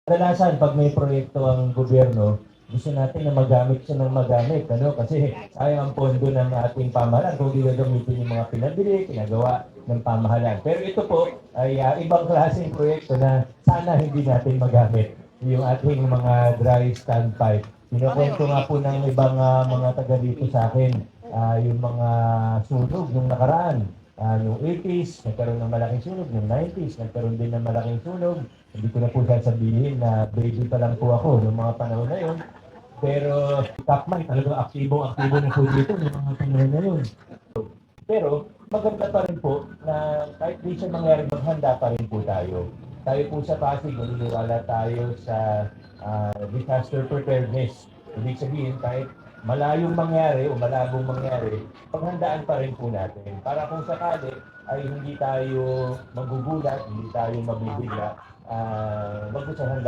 Kadalasan pag may proyekto ang gobyerno, gusto natin na magamit siya ng magamit, ano? Kasi sayang ang pondo ng ating pamahalaan kung di gagamitin yung mga pinabili, pinagawa ng pamahalaan. Pero ito po ay ibang klaseng proyekto na sana hindi natin magamit yung ating mga dry standpipe. Kinukwento nga po ng ibang mga taga dito sa akin, yung mga sunog nung nakaraan. Yung 80s, nagkaroon ng malaking sunog. Yung 90s, nagkaroon din ng malaking sunog. Hindi ko na po sasabihin na baby pa lang po ako noong mga panahon na yun. Pero Capman talagang aktibo-aktibo na po dito noong mga panahon na yun. Pero maganda pa rin po na kahit di siya mangyari, maghanda pa rin po tayo. Tayo po sa Pasig, naniniwala tayo sa disaster preparedness. Ibig sabihin, kahit malayong mangyari o malabong mangyari, paghandaan pa rin po natin. Para kung sakali ay hindi tayo magugulat, hindi tayo mabibigla, magkusang handa